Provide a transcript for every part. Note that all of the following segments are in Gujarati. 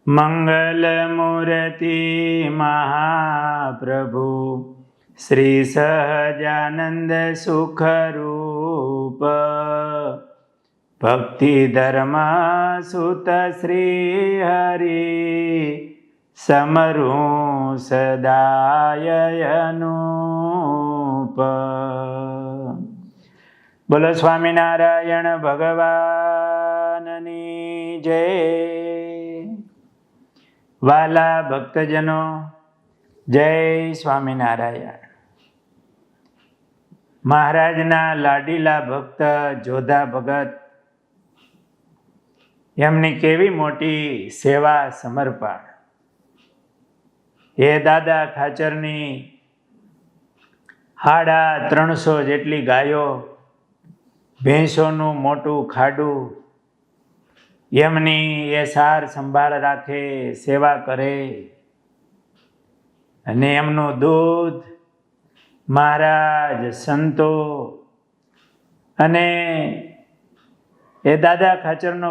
મંગલમૂર્તિ મહાપ્રભુ શ્રી સહજાનંદ સુખરૂપ ભક્તિ ધર્મ સુત શ્રી હરિ સમરૂ સદાય અનુપ. બોલો સ્વામિનારાયણ ભગવાનની જય. વાલા ભક્તજનો, જય સ્વામિનારાયણ. મહારાજના લાડીલા ભક્ત જોધા ભગત, એમની કેવી મોટી સેવા સમર્પણ. એ દાદા ખાચરની 350 જેટલી ગાયો, ભેંસોનું મોટું ખાડું, એમની એ સાર સંભાળ રાખે, સેવા કરે, અને એમનું દૂધ મહારાજ, સંતો અને એ દાદા ખાચરનો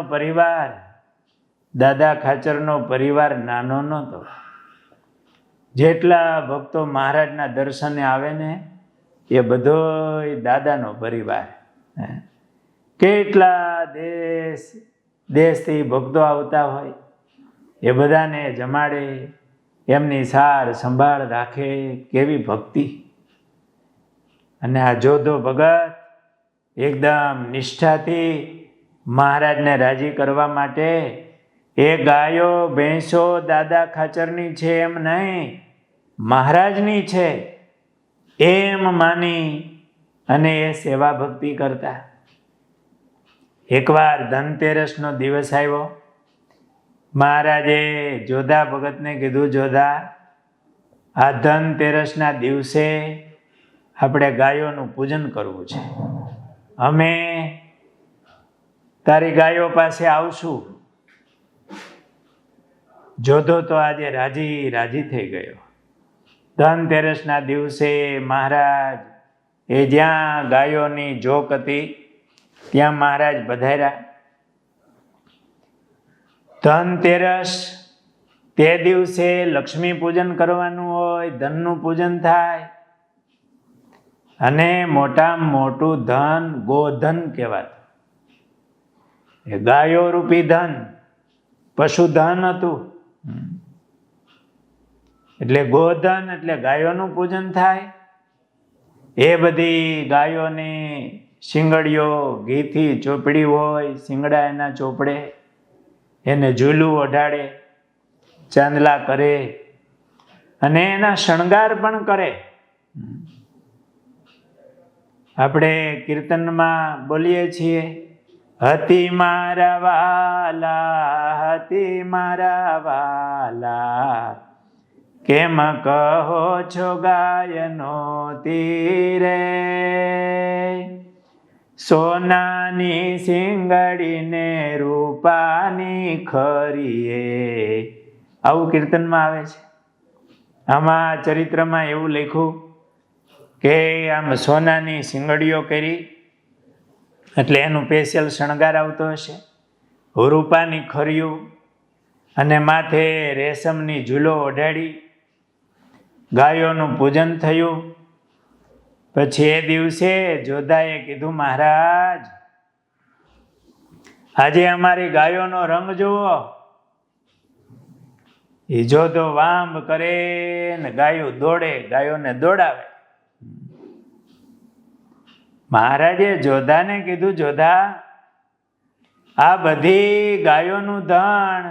પરિવાર નાનો નહોતો. જેટલા ભક્તો મહારાજના દર્શને આવે ને એ બધોય દાદાનો પરિવાર. કેટલા દેશથી ભક્તો આવતા હોય, એ બધાને જમાડે, એમની સાર સંભાળ રાખે. કેવી ભક્તિ! અને આ જોધો ભગત એકદમ નિષ્ઠાથી મહારાજને રાજી કરવા માટે એ ગાયો ભેંસો દાદા ખાચરની છે એમ નહીં, મહારાજની છે એમ માની અને એ સેવા ભક્તિ કરતા. એકવાર ધનતેરસનો દિવસ આવ્યો. મહારાજે જોધા ભગતને કીધું, જોધા, આ ધનતેરસના દિવસે આપણે ગાયોનું પૂજન કરવું છે. અમે તારી ગાયો પાસે આવશું. જોધો તો આજે રાજી થઈ ગયો. ધનતેરસના દિવસે મહારાજ એ જ્યાં ગાયોની જોક હતી ત્યાં મહારાજ પધાર્યા. ધનતેરસ તે દિવસે લક્ષ્મી પૂજન કરવાનું હોય, ધનનું પૂજન થાય. અને મોટામાં મોટું ધન ગોધન કહેવાતું. એ ગાયો રૂપી ધન, પશુધન હતું. એટલે ગોધન એટલે ગાયોનું પૂજન થાય. એ બધી ગાયોની શિંગડીઓ ઘીથી ચોપડી હોય, શિંગડા એના ચોપડે, એને ઝૂલું ઓઢાડે, ચાંદલા કરે અને એના શણગાર પણ કરે. આપણે કીર્તનમાં બોલીએ છીએ, હતી મારા વાલા, કેમ કહો છો ગાયનો તીરે, સોનાની શિંગડીને રૂપાની ખરીએ. આવું કીર્તનમાં આવે છે. આમાં ચરિત્રમાં એવું લખ્યું કે આમ સોનાની શિંગડીઓ કરી એટલે એનું સ્પેશિયલ શણગાર આવતો હશે, રૂપાની ખરીયું, અને માથે રેશમની ઝૂલો ઓઢાડી ગાયોનું પૂજન થયું. પછી એ દિવસે જોધાએ કીધું, મહારાજ, આજે અમારી ગાયોનો રંગ જુઓ. એ જોધો વાંબ કરે ને ગાયો દોડે, ગાયોને દોડાવે. મહારાજે જોધાને કીધું, જોધા, આ બધી ગાયોનું ધણ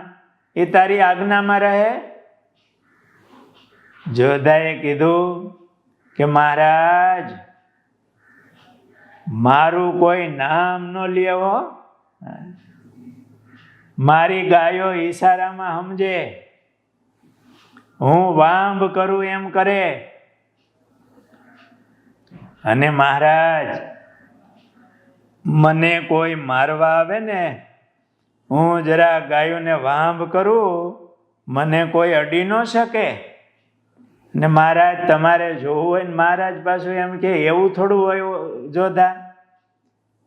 એ તારી આજ્ઞામાં રહે? જોધાએ કીધું કે મહારાજ, મારું કોઈ નામ ન લેવો. મારી ગાયો ઈશારામાં સમજે, હું વાંબ કરું એમ કરે. અને મહારાજ, મને કોઈ મારવા આવે ને, હું જરા ગાયોને વાંબ કરું, મને કોઈ અડી ન શકે. ને મહારાજ, તમારે જોવું હોય ને મહારાજ પાછું એમ કે એવું થોડું હોય જોધા.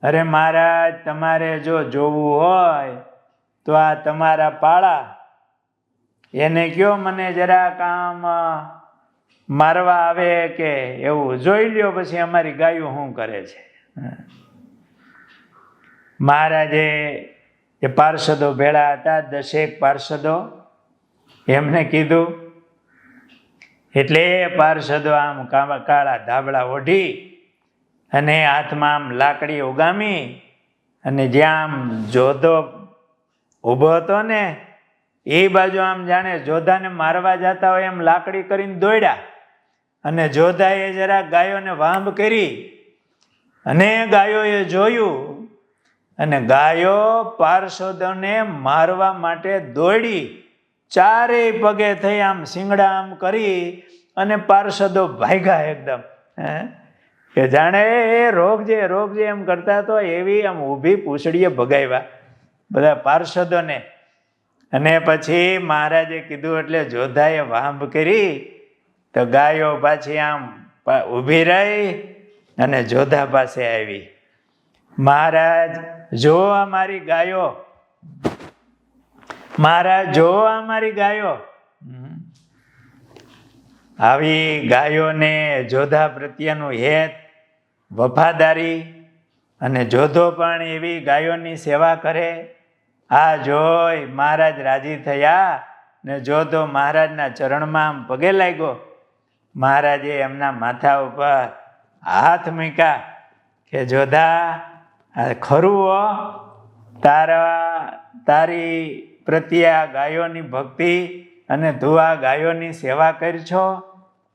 અરે મહારાજ, તમારે જો જોવું હોય તો આ તમારા પાળા એને કયો મને જરા કામ મારવા આવે કે એવું જોઈ લ્યો, પછી અમારી ગાયો શું કરે છે. મહારાજે જે પાર્ષદો ભેળા હતા, 10 પાર્ષદો, એમને કીધું. એટલે પાર્ષદો આમ કાળા ધાબળા ઓઢી અને હાથમાં આમ લાકડી ઉગામી અને જ્યાં આમ જોધો ઊભો હતો ને એ બાજુ આમ જાણે જોધાને મારવા જતા હોય એમ લાકડી કરીને દોડ્યા. અને જોધાએ જરા ગાયોને વાંભ કરી અને ગાયોએ જોયું અને ગાયો પાર્ષદોને મારવા માટે દોડી, ચારેય પગે થઈ આમ શિંગડા આમ કરી અને પાર્ષદો ભાગ્યા એકદમ. કે જાણે રોગજે એમ કરતા તો એવી આમ ઊભી પૂંછડીએ ભગાવ્યા બધા પાર્ષદોને. અને પછી મહારાજે કીધું એટલે જોધાએ વાંભ કરી તો ગાયો પાછી આમ ઊભી રહી અને જોધા પાસે આવી. મહારાજ જો અમારી ગાયો, મહારાજ જો અમારી ગાયો. આવી ગાયોને જોધા પ્રત્યેનું હેત, વફાદારી અને જોધો પણ એવી ગાયોની સેવા કરે. આ જોઈ મહારાજ રાજી થયા ને જોધો મહારાજના ચરણમાં આમ પગે લાગ્યો. મહારાજે એમના માથા ઉપર હાથ મૂક્યા કે જોધા ખરું હો, તારી પ્રત્યે આ ગાયોની ભક્તિ અને તું આ ગાયોની સેવા કરશો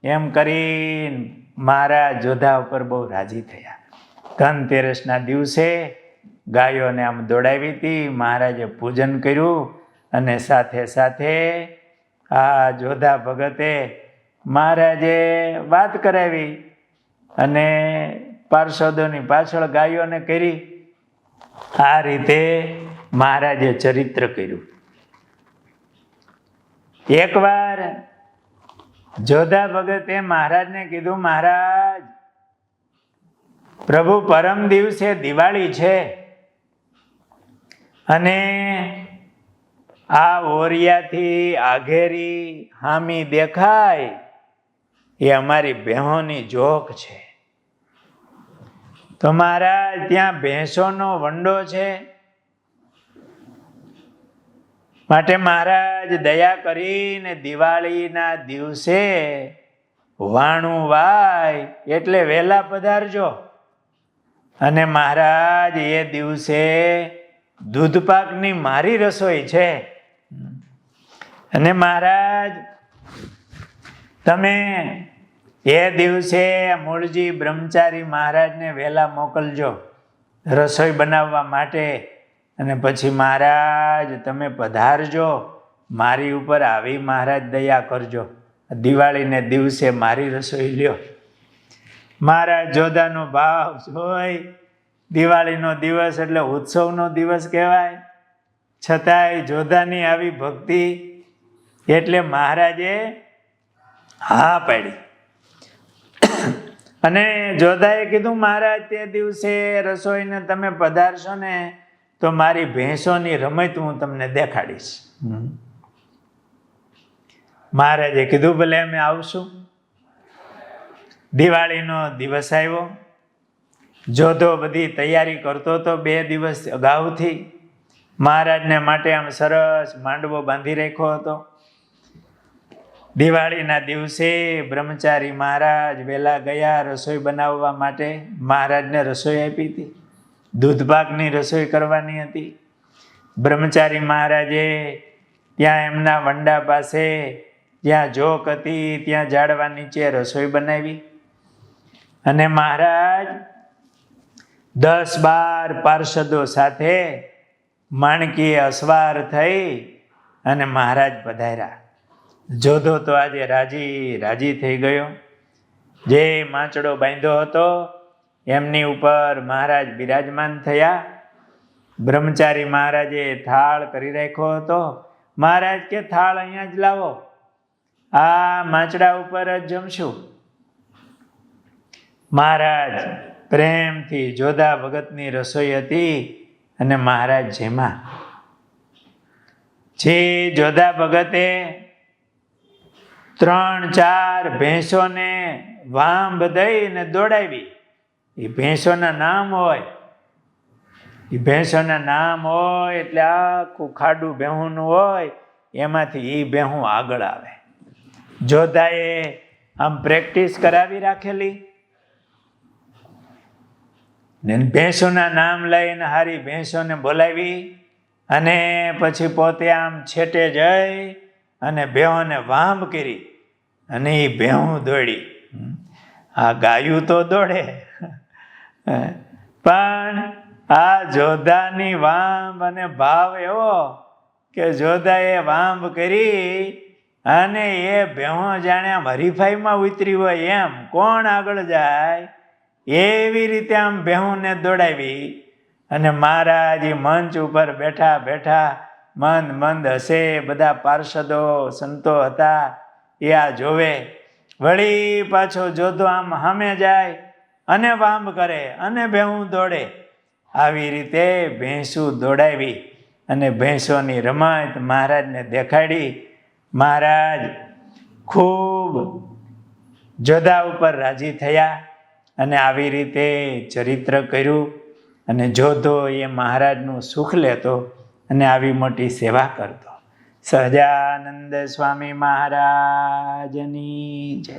એમ કરીને મહારાજ જોધા ઉપર બહુ રાજી થયા. ધનતેરસના દિવસે ગાયોને આમ દોડાવી હતી, મહારાજે પૂજન કર્યું અને સાથે સાથે આ જોધા ભગતે મહારાજે વાત કરાવી અને પાર્ષદોની પાછળ ગાયોને કરી. આ રીતે મહારાજે ચરિત્ર કર્યું. એકવાર જોધા ભગતે મહારાજને કીધું, મહારાજ પ્રભુ પરમ દિવસે દિવાળી છે અને આ ઓરિયાથી આઘેરી હામી દેખાય એ અમારી બહેનોની જોક છે. તો મહારાજ ત્યાં ભેંસોનો વંડો છે, માટે મહારાજ દયા કરીને દિવાળીના દિવસે વાણું વાય એટલે વહેલા પધારજો. અને મહારાજ એ દિવસે દૂધપાકની મારી રસોઈ છે અને મહારાજ તમે એ દિવસે મૂળજી બ્રહ્મચારી મહારાજને વહેલા મોકલજો રસોઈ બનાવવા માટે. અને પછી મહારાજ તમે પધારજો, મારી ઉપર આવી મહારાજ દયા કરજો, દિવાળીને દિવસે મારી રસોઈ લ્યો. મહારાજ જોધાનો ભાવ જોઈ, દિવાળીનો દિવસ એટલે ઉત્સવનો દિવસ કહેવાય, છતાંય જોધાની આવી ભક્તિ એટલે મહારાજે હા પાડી. અને જોધાએ કીધું, મહારાજ તે દિવસે રસોઈને તમે પધારશો ને તો મારી ભેંસોની રમત હું તમને દેખાડીશ. મહારાજે કીધું ભલે અમે આવશું. દિવાળીનો દિવસ આવ્યો. જોધો બધી તૈયારી કરતો હતો 2 દિવસ અગાઉથી. મહારાજને માટે આમ સરસ માંડવો બાંધી રાખ્યો હતો. દિવાળીના દિવસે બ્રહ્મચારી મહારાજ વહેલા ગયા રસોઈ બનાવવા માટે. મહારાજને રસોઈ આપી હતી, દૂધપાકની રસોઈ કરવાની હતી. બ્રહ્મચારી મહારાજે ત્યાં એમના વંડા પાસે જ્યાં જોક હતી ત્યાં ઝાડવા નીચે રસોઈ બનાવી. અને મહારાજ 10-12 પાર્ષદો સાથે માણકીએ અસવાર થઈ અને મહારાજ પધાર્યા. જોધો તો આજે રાજી થઈ ગયો. જે માંચડો બાંધ્યો હતો એમની ઉપર મહારાજ બિરાજમાન થયા. બ્રહ્મચારી મહારાજે થાળ કરી રાખ્યો હતો. મહારાજ કે થાળ અહીંયા જ લાવો, આ માંચડા ઉપર જ જમશું. મહારાજ પ્રેમથી જોધા ભગતની રસોઈ હતી અને મહારાજ જેમાં જે જોધા ભગતે 3-4 ભેંસોને વાંભ દઈને દોડાવી. એ ભેંસોના નામ હોય, એ ભેંસોના નામ હોય એટલે આખું ખાડું ભેહુંનું હોય, એમાંથી એ ભેહું આગળ આવે. જોધાએ આમ પ્રેક્ટિસ કરાવી રાખેલી ને ભેંસોના નામ લઈને હારી ભેંસોને બોલાવી અને પછી પોતે આમ છેટે જઈ અને ભેહોને વાંભ કરી અને એ ભેહું દોડી. આ ગાયું તો દોડે, પણ આ જોધાની વાંભ અને ભાવ એવો કે જોધાએ વાંભ કરી અને એ ભેહો જાણે આમ હરીફાઈમાં ઉતરી હોય એમ, કોણ આગળ જાય એવી રીતે આમ ભેહુંને દોડાવી. અને મહારાજ મંચ ઉપર બેઠા બેઠા મંદ મંદ હસે. બધા પાર્ષદો સંતો હતા એ આ જોવે. વળી પાછો જોધો આમ સામે જાય અને વાંભ કરે અને ભેહું દોડે. આવી રીતે ભેંસું દોડાવી અને ભેંસોની રમત મહારાજને દેખાડી. મહારાજ ખૂબ જોધા ઉપર રાજી થયા અને આવી રીતે ચરિત્ર કર્યું. અને જોધો એ મહારાજનું સુખ લેતો અને આવી મોટી સેવા કરતો. સહજાનંદ સ્વામી મહારાજની જય.